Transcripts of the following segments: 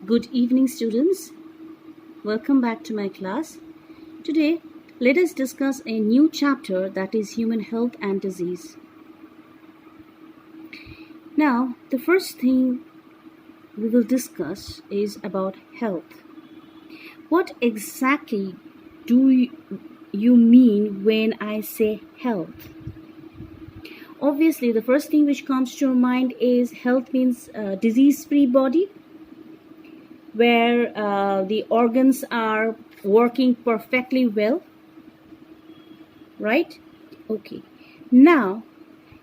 Good evening, students. Welcome back to my class. Today, let us discuss a new chapter, that is human health and disease. Now, the first thing we will discuss is about health. What exactly do you mean when I say health? Obviously, the first thing which comes to your mind is health means disease-free body, where the organs are working perfectly well, right? Okay. Now,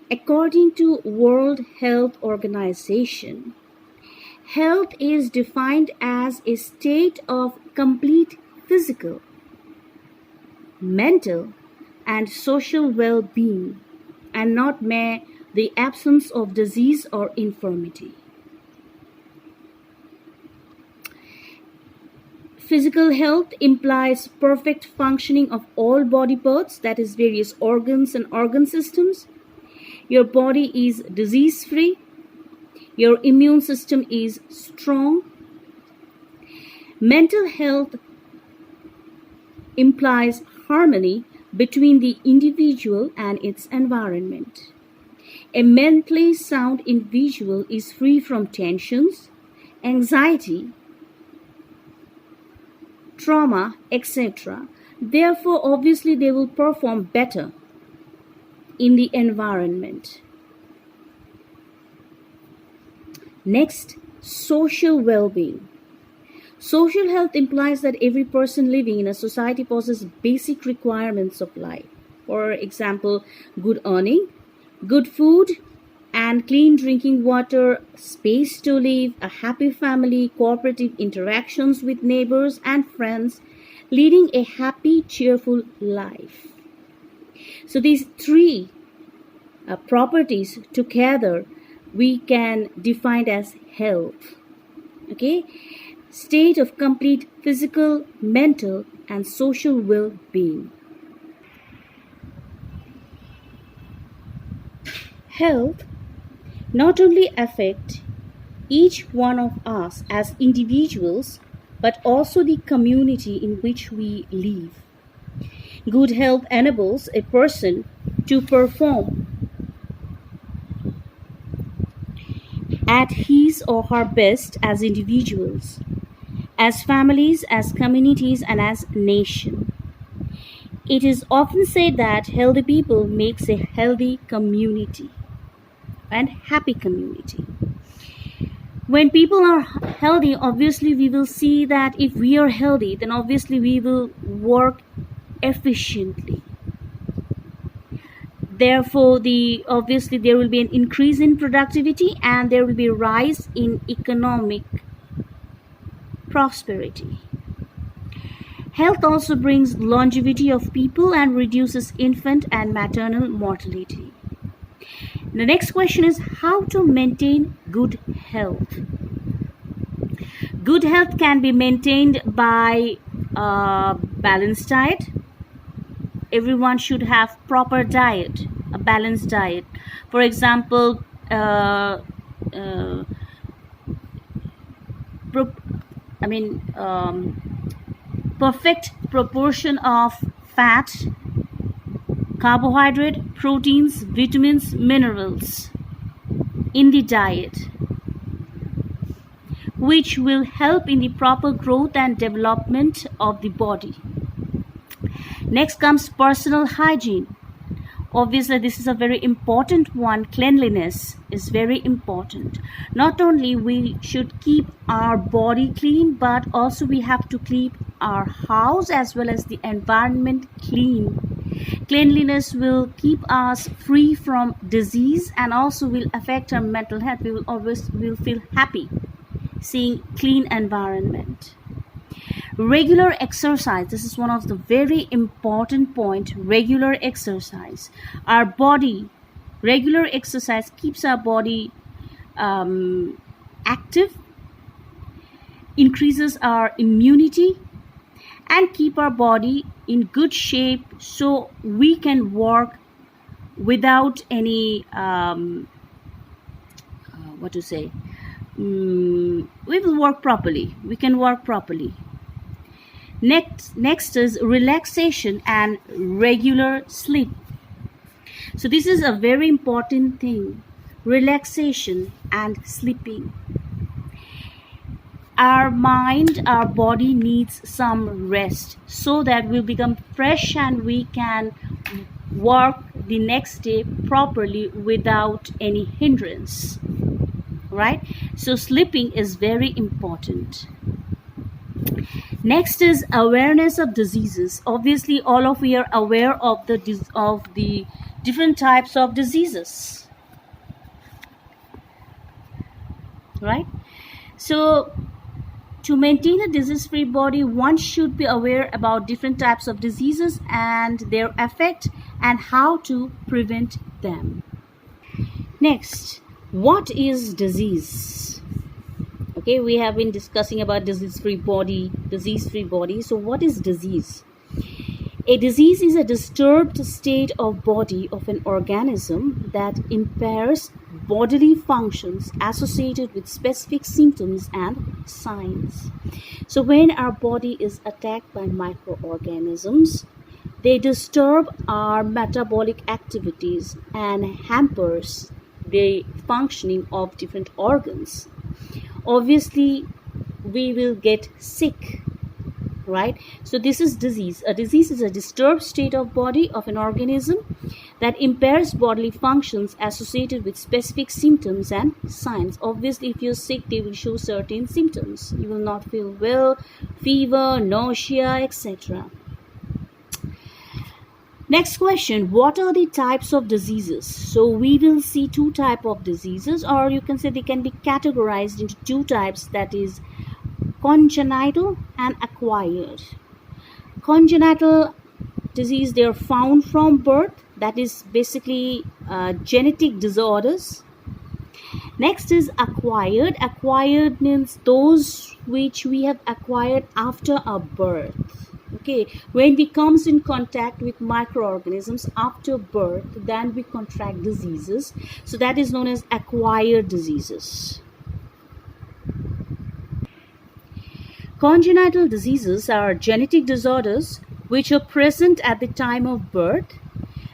according to World Health Organization, health is defined as a state of complete physical, mental, and social well-being, and not mere the absence of disease or infirmity. Physical health implies perfect functioning of all body parts, that is, various organs and organ systems. Your body is disease-free. Your immune system is strong. Mental health implies harmony between the individual and its environment. A mentally sound individual is free from tensions, anxiety, trauma, etc. Therefore, obviously, they will perform better in the environment. Next, social well-being. Social health implies that every person living in a society possesses basic requirements of life. For example, good earning, good food, and clean drinking water, space to live, a happy family, cooperative interactions with neighbors and friends, leading a happy, cheerful life. So these three properties together we can define as health. Okay? State of complete physical, mental, and social well-being. Health not only affect each one of us as individuals, but also the community in which we live. Good health enables a person to perform at his or her best as individuals, as families, as communities, and as nation. It is often said that healthy people makes a healthy community and happy community. When people are healthy, obviously we will see that if we are healthy, then obviously we will work efficiently. Therefore, obviously there will be an increase in productivity and there will be a rise in economic prosperity. Health also brings longevity of people and reduces infant and maternal mortality. The next question is how to maintain good health. Good health can be maintained by a balanced diet. Everyone should have proper diet, a balanced diet. For example, perfect proportion of fat, carbohydrate, proteins, vitamins, minerals in the diet, which will help in the proper growth and development of the body. Next comes personal hygiene. Obviously, this is a very important one. Cleanliness is very important. Not only we should keep our body clean, but also we have to keep our house as well as the environment clean. Cleanliness will keep us free from disease and also will affect our mental health. We will feel happy seeing clean environment. Regular exercise, this is one of the very important point. Regular exercise, regular exercise keeps our body active, increases our immunity, and keep our body in good shape so we can work without any we will work properly. We can work properly. Next is relaxation and regular sleep. So this is a very important thing, relaxation and sleeping. Our mind, our body needs some rest so that we'll become fresh and we can work the next day properly without any hindrance, right? So sleeping is very important. Next is awareness of diseases. Obviously, all of we are aware of the different types of diseases, right? So to maintain a disease-free body, one should be aware about different types of diseases and their effect and how to prevent them. Next, what is disease? Okay, we have been discussing about disease-free body. So what is disease? A disease is a disturbed state of body of an organism that impairs bodily functions associated with specific symptoms and signs. So when our body is attacked by microorganisms, they disturb our metabolic activities and hampers the functioning of different organs. Obviously, we will get sick, right? So this is disease. A disease is a disturbed state of body of an organism that impairs bodily functions associated with specific symptoms and signs. Obviously, if you're sick, they will show certain symptoms. You will not feel well, fever, nausea, etc. Next question, what are the types of diseases? So we will see two types of diseases, or you can say they can be categorized into two types, that is congenital and acquired. Congenital disease, they are found from birth, that is basically genetic disorders. Next is acquired. Acquired means those which we have acquired after our birth. Okay, when we comes in contact with microorganisms after birth, then we contract diseases. So that is known as acquired diseases. Congenital diseases are genetic disorders which are present at the time of birth.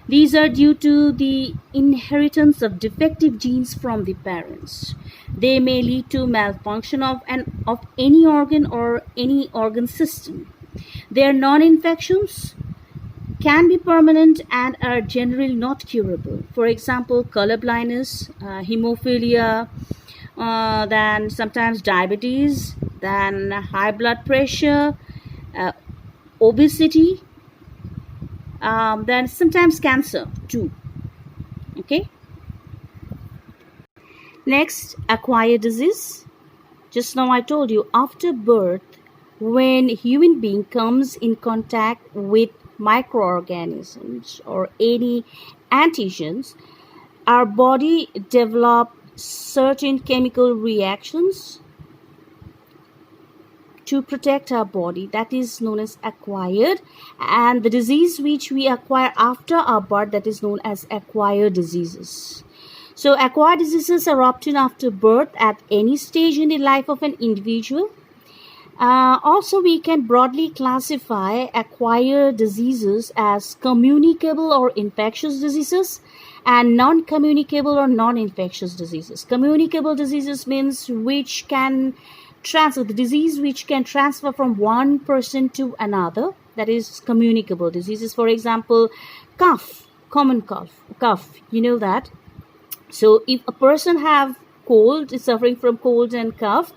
These are due to the inheritance of defective genes from the parents. They may lead to malfunction of any organ or any organ system. Their non-infections can be permanent and are generally not curable. For example, color blindness, hemophilia, then sometimes diabetes, then high blood pressure, obesity, then sometimes cancer too. Okay. Next, acquired disease. Just now I told you, after birth, when human being comes in contact with microorganisms or any antigens, our body develops certain chemical reactions to protect our body. That is known as acquired. And the disease which we acquire after our birth, that is known as acquired diseases. So acquired diseases are obtained after birth at any stage in the life of an individual. Also, we can broadly classify acquired diseases as communicable or infectious diseases and non-communicable or non-infectious diseases. Communicable diseases means which can transfer, the disease which can transfer from one person to another. That is communicable diseases. For example, cough, common cough, you know that. So if a person have cold, is suffering from cold and cough,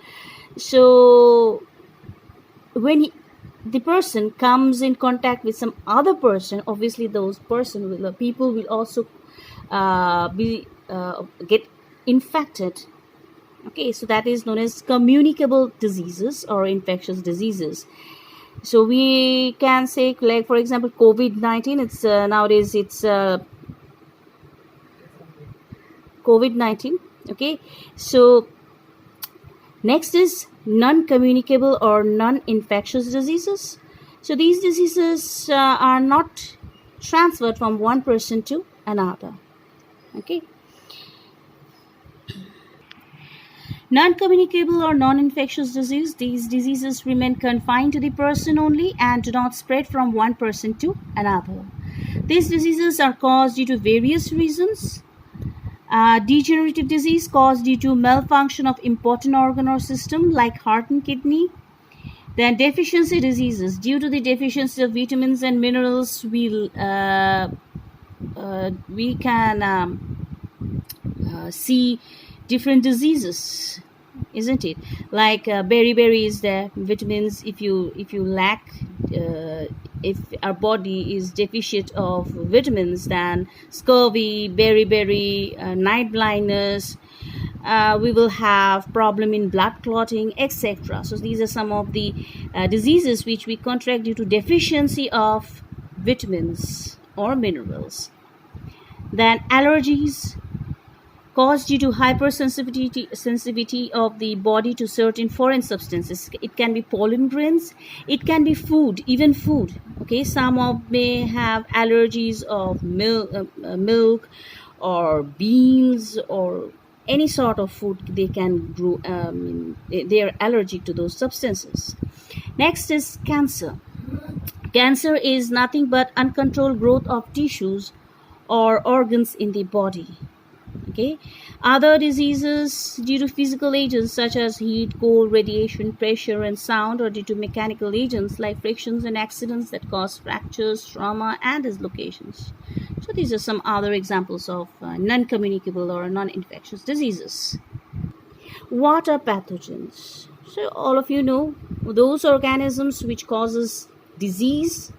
so when the person comes in contact with some other person, obviously people will also get infected. Okay, so that is known as communicable diseases or infectious diseases. So we can say, like for example, COVID-19. It's nowadays it's COVID-19. Okay, so next is non-communicable or non-infectious diseases. So these diseases are not transferred from one person to another. Okay. Non-communicable or non-infectious disease. These diseases remain confined to the person only and do not spread from one person to another. These diseases are caused due to various reasons. Degenerative disease caused due to malfunction of important organ or system like heart and kidney. Then deficiency diseases. Due to the deficiency of vitamins and minerals, we can see different diseases, isn't it? Like beriberi is there, vitamins. If you lack, if our body is deficient of vitamins, then scurvy, beriberi, night blindness, we will have problem in blood clotting, etc. So these are some of the diseases which we contract due to deficiency of vitamins or minerals. Then allergies caused due to hypersensitivity of the body to certain foreign substances. It can be pollen grains, it can be food, even food. Okay, some may have allergies of milk or beans or any sort of food they can grow. They are allergic to those substances. Next is cancer. Cancer is nothing but uncontrolled growth of tissues or organs in the body. Okay, other diseases due to physical agents such as heat, cold, radiation, pressure, and sound, or due to mechanical agents like frictions and accidents that cause fractures, trauma, and dislocations. So these are some other examples of non-communicable or non-infectious diseases. What are pathogens? So all of you know those organisms which causes disease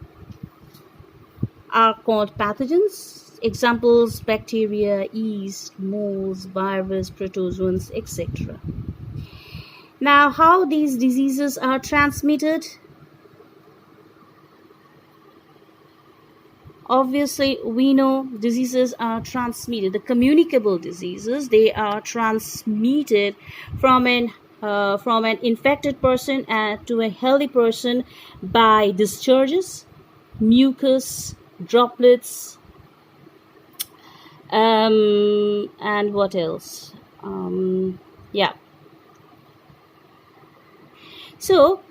are called pathogens. Examples: bacteria, yeast, molds, virus, protozoans, etc. Now, how these diseases are transmitted? Obviously, we know diseases are transmitted. The communicable diseases, they are transmitted from an infected person to a healthy person by discharges, mucus, droplets, and what else? Yeah. So,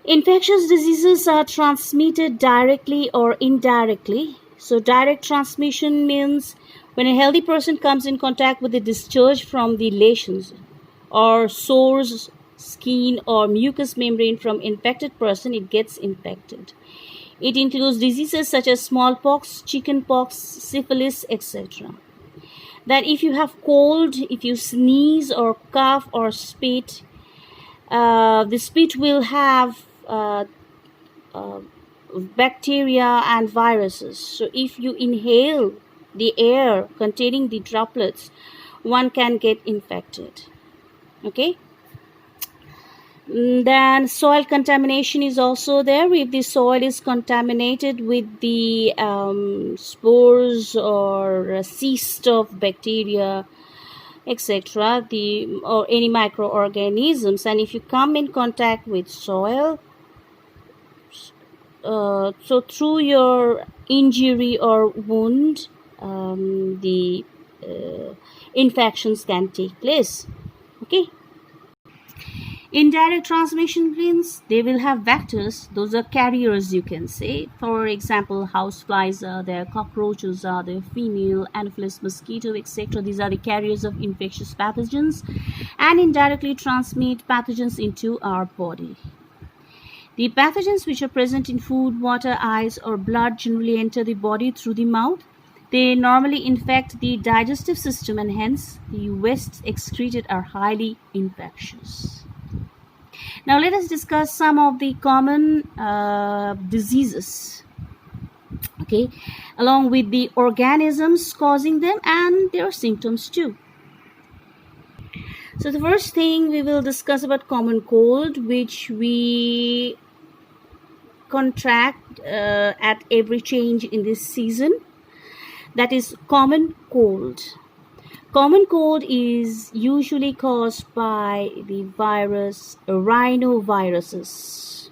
infectious diseases are transmitted directly or indirectly. So, direct transmission means when a healthy person comes in contact with the discharge from the lesions or sores, skin, or mucous membrane from infected person, it gets infected. It includes diseases such as smallpox, chickenpox, syphilis, etc. That if you have cold, if you sneeze or cough or spit, the spit will have bacteria and viruses. So if you inhale the air containing the droplets, one can get infected. Okay. Then soil contamination is also there. If the soil is contaminated with the spores or cyst of bacteria, etc., or any microorganisms, and if you come in contact with soil, so through your injury or wound, the infections can take place. Okay. Indirect transmission means they will have vectors. Those are carriers, you can say. For example, houseflies are there, cockroaches are there, female, Anopheles mosquito, etc. These are the carriers of infectious pathogens and indirectly transmit pathogens into our body. The pathogens which are present in food, water, eyes, or blood generally enter the body through the mouth. They normally infect the digestive system and hence the wastes excreted are highly infectious. Now let us discuss some of the common diseases, okay, along with the organisms causing them and their symptoms too. So the first thing we will discuss about common cold, which we contract at every change in this season. That is common cold. Common cold is usually caused by the virus rhinoviruses.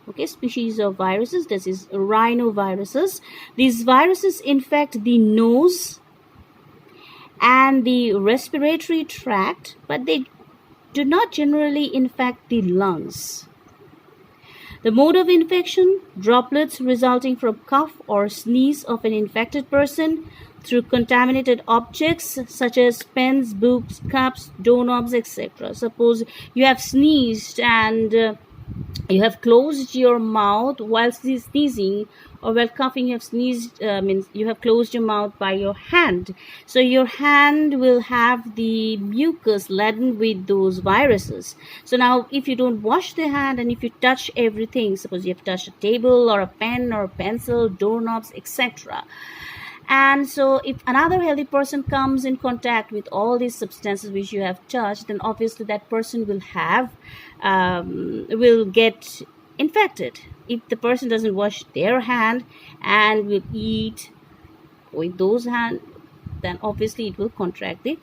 Okay, species of viruses, this is rhinoviruses. These viruses infect the nose and the respiratory tract, but they do not generally infect the lungs. The mode of infection: droplets resulting from cough or sneeze of an infected person through contaminated objects such as pens, books, cups, doorknobs, etc. Suppose you have sneezed and you have closed your mouth while sneezing, or while coughing you have sneezed, means you have closed your mouth by your hand. So your hand will have the mucus laden with those viruses. So now if you don't wash the hand and if you touch everything, suppose you have touched a table or a pen or a pencil, doorknobs, etc. And so if another healthy person comes in contact with all these substances which you have touched, then obviously that person will get infected. If the person doesn't wash their hand and will eat with those hands, then obviously it will contract the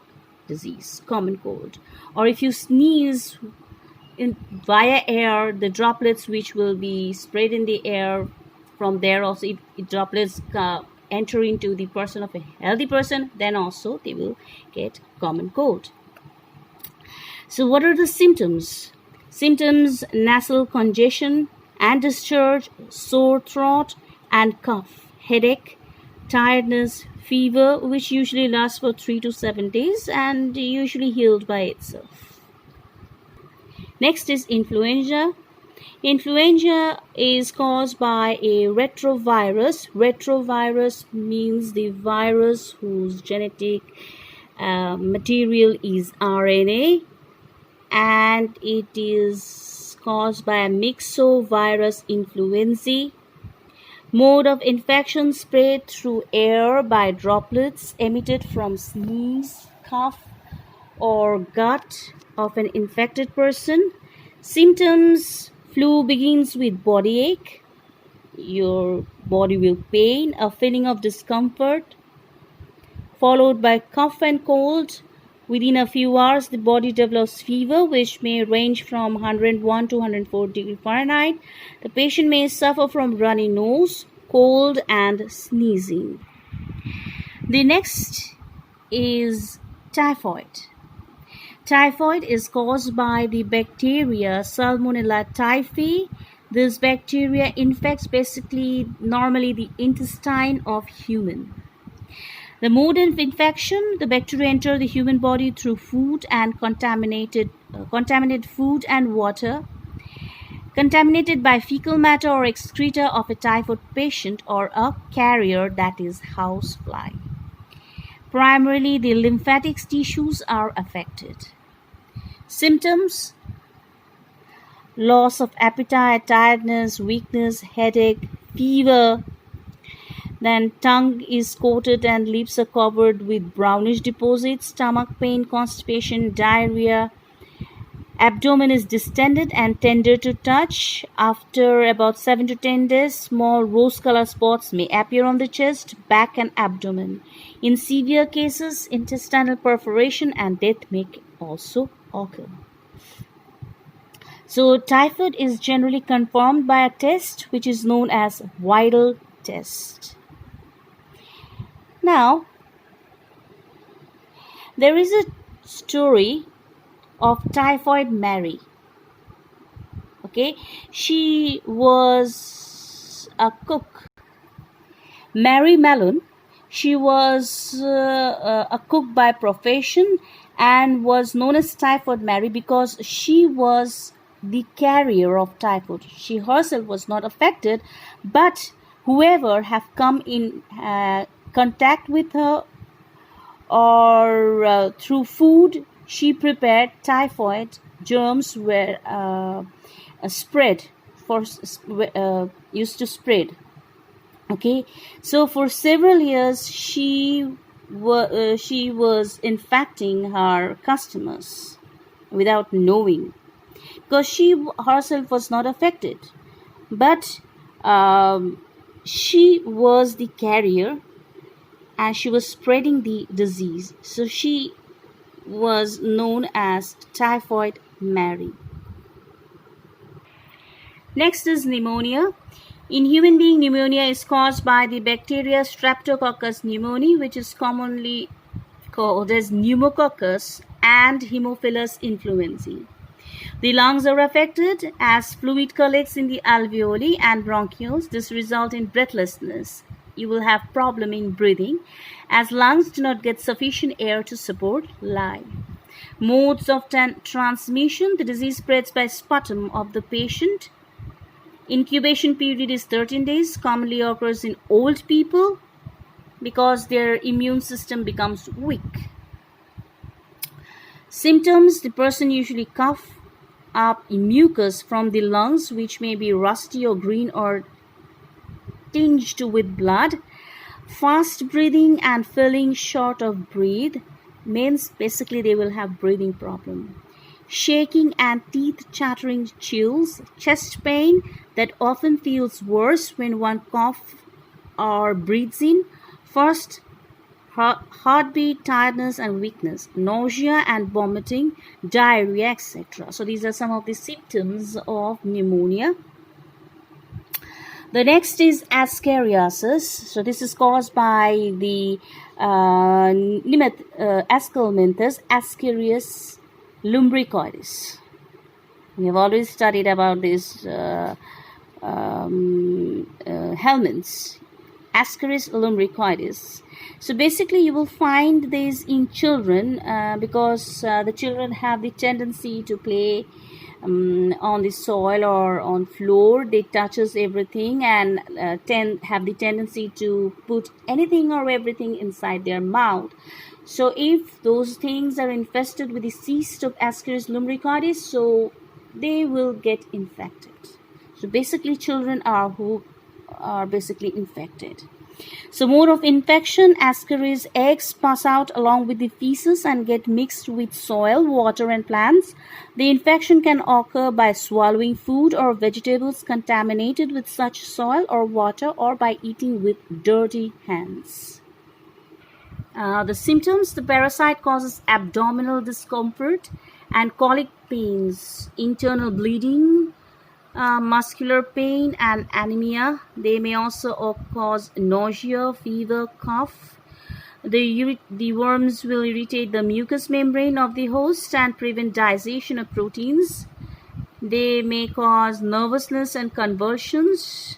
disease, common cold. Or if you sneeze via air, the droplets which will be sprayed in the air, from there also if droplets enter into the person of a healthy person, then also they will get common cold. So what are the symptoms? Symptoms: nasal congestion and discharge, sore throat and cough, headache, tiredness, fever, which usually lasts for 3 to 7 days and usually healed by itself. Next is influenza. Influenza is caused by a retrovirus. Retrovirus means the virus whose genetic material is RNA, and it is caused by a myxovirus influenzae. Mode of infection: spread through air by droplets emitted from sneeze, cough, or gut of an infected person. Symptoms: flu begins with body ache, your body will pain, a feeling of discomfort, followed by cough and cold. Within a few hours, the body develops fever, which may range from 101 to 104 degrees Fahrenheit. The patient may suffer from runny nose, cold, and sneezing. The next is typhoid. Typhoid is caused by the bacteria Salmonella typhi. This bacteria infects normally the intestine of human. The mode of infection: the bacteria enter the human body through food and contaminated food and water, contaminated by fecal matter or excreta of a typhoid patient or a carrier, that is housefly. Primarily, the lymphatic tissues are affected. Symptoms: loss of appetite, tiredness, weakness, headache, fever. Then tongue is coated and lips are covered with brownish deposits, stomach pain, constipation, diarrhea. Abdomen is distended and tender to touch. After about 7 to 10 days, small rose-colored spots may appear on the chest, back, and abdomen. In severe cases, intestinal perforation and death may also occur. So typhoid is generally confirmed by a test which is known as Widal test. Now, there is a story of Typhoid Mary. Okay, she was a cook. Mary Mallon. She was a cook by profession and was known as Typhoid Mary because she was the carrier of typhoid. She herself was not affected, but whoever have come in contact with her or through food she prepared, typhoid germs were spread used to spread. Okay, so for several years she was infecting her customers without knowing, because she herself was not affected, but she was the carrier and she was spreading the disease. So she was known as Typhoid Mary. Next is pneumonia. In human being, pneumonia is caused by the bacteria Streptococcus pneumoniae, which is commonly called as pneumococcus, and Haemophilus influenzae. The lungs are affected as fluid collects in the alveoli and bronchioles. This results in breathlessness. You will have problem in breathing as lungs do not get sufficient air to support life. Modes of transmission: the disease spreads by sputum of the patient. Incubation period is 13 days, commonly occurs in old people because their immune system becomes weak. Symptoms: the person usually cough up mucus from the lungs, which may be rusty or green or tinged with blood. Fast breathing and feeling short of breath means basically they will have breathing problem. Shaking and teeth chattering, chills, chest pain that often feels worse when one coughs or breathes in. First, heartbeat, tiredness and weakness, nausea and vomiting, diarrhea, etc. So these are some of the symptoms of pneumonia. The next is ascariasis. So this is caused by the Ascomynthus ascarius lumbricoides. We have already studied about this helminths, Ascaris lumbricoides. So basically you will find this in children because the children have the tendency to play on the soil or on floor. They touches everything and have the tendency to put anything or everything inside their mouth. So if those things are infested with the cyst of Ascaris lumbricoides, so they will get infected. So basically children are basically infected. So mode of infection: Ascaris eggs pass out along with the feces and get mixed with soil, water and plants. The infection can occur by swallowing food or vegetables contaminated with such soil or water, or by eating with dirty hands. The symptoms: the parasite causes abdominal discomfort and colic pains, internal bleeding, muscular pain and anemia. They may also cause nausea, fever, cough. The worms will irritate the mucous membrane of the host and prevent digestion of proteins. They may cause nervousness and convulsions.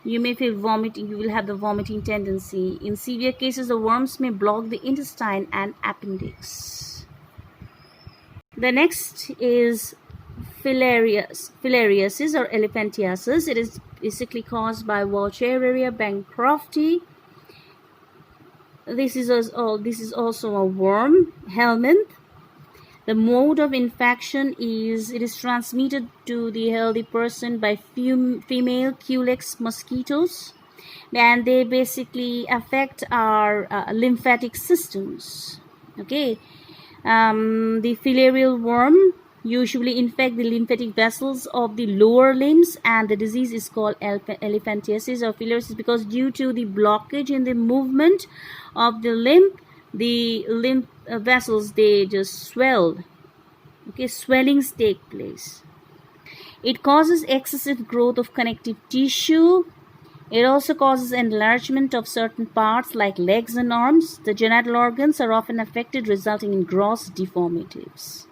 You may feel vomiting. You will have the vomiting tendency. In severe cases, the worms may block the intestine and appendix. The next is filariasis or elephantiasis. It is basically caused by Wuchereria bancrofti. This is also a worm, helminth. The mode of infection is it is transmitted to the healthy person by female Culex mosquitoes, and they basically affect our lymphatic systems. Okay, the filarial worm usually infect the lymphatic vessels of the lower limbs, and the disease is called elephantiasis or filariasis because due to the blockage in the movement of the lymph vessels, they just swell. Okay, swellings take place. It causes excessive growth of connective tissue. It also causes enlargement of certain parts like legs and arms. The genital organs are often affected, resulting in gross deformities.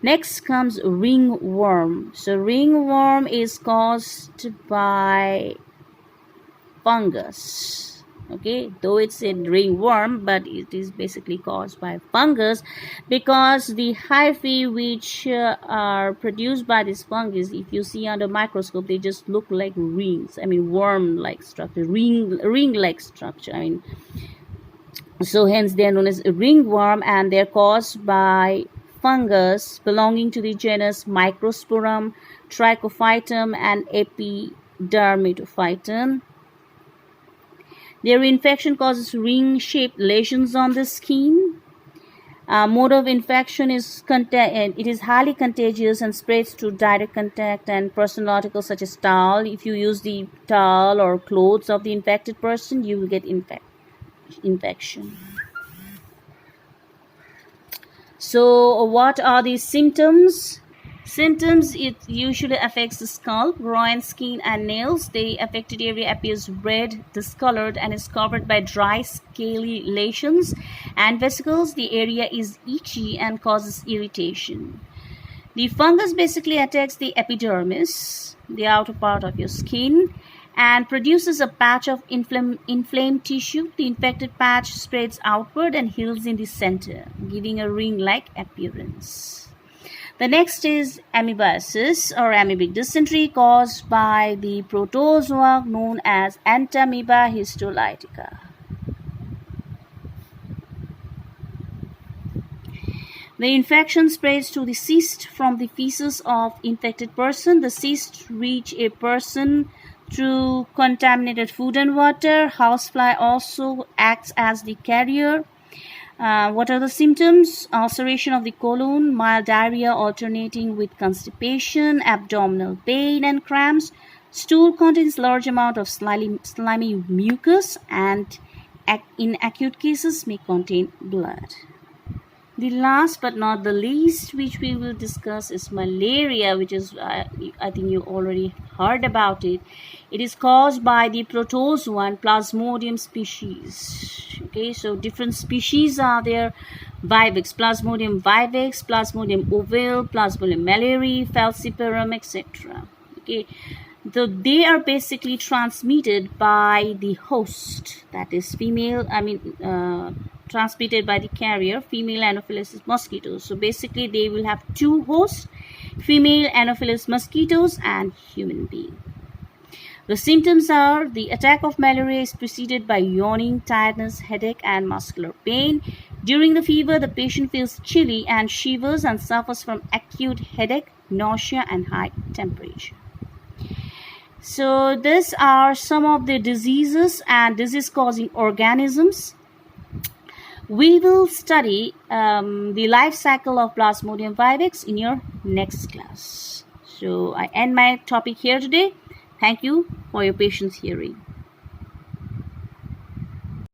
Next comes ringworm. So ringworm is caused by fungus. Okay, though it's a ringworm, but it is basically caused by fungus because the hyphae which are produced by this fungus, if you see under microscope, they just look like rings. I mean, worm-like structure, ring-like structure. I mean, so hence they are known as ringworm, and they're caused by fungus belonging to the genus Microsporum, Trichophytum, and Epidermatophyton. Their infection causes ring-shaped lesions on the skin. Mode of infection is it is highly contagious and spreads through direct contact and personal articles such as towel. If you use the towel or clothes of the infected person, you will get infection. So what are the symptoms? Symptoms: it usually affects the scalp, groin, skin and nails. The affected area appears red, discolored and is covered by dry scaly lesions and vesicles. The area is itchy and causes irritation. The fungus basically attacks the epidermis, the outer part of your skin, and produces a patch of inflamed tissue. The infected patch spreads outward and heals in the center, giving a ring-like appearance. The next is amoebiasis or amoebic dysentery, caused by the protozoa known as Entamoeba histolytica. The infection spreads to the cyst from the feces of infected person. The cyst reach a person through contaminated food and water. Housefly also acts as the carrier. What are the symptoms? Ulceration of the colon, mild diarrhea alternating with constipation, abdominal pain and cramps. Stool contains large amount of slimy mucus and in acute cases may contain blood. The last but not the least which we will discuss is malaria, which is, I think you already heard about it. It is caused by the protozoan Plasmodium species. Okay, so different species are there. Vivax, Plasmodium vivax, Plasmodium ovale, Plasmodium malariae, falciparum, etc. Okay, so they are basically transmitted by the host, that is female, transmitted by the carrier, female Anopheles mosquitoes. So basically they will have two hosts, female Anopheles mosquitoes and human being. The symptoms are the attack of malaria is preceded by yawning, tiredness, headache and muscular pain. During the fever, the patient feels chilly and shivers and suffers from acute headache, nausea and high temperature. So these are some of the diseases and disease-causing organisms. We will study the life cycle of Plasmodium vivax in your next class. So I end my topic here today. Thank you for your patience hearing.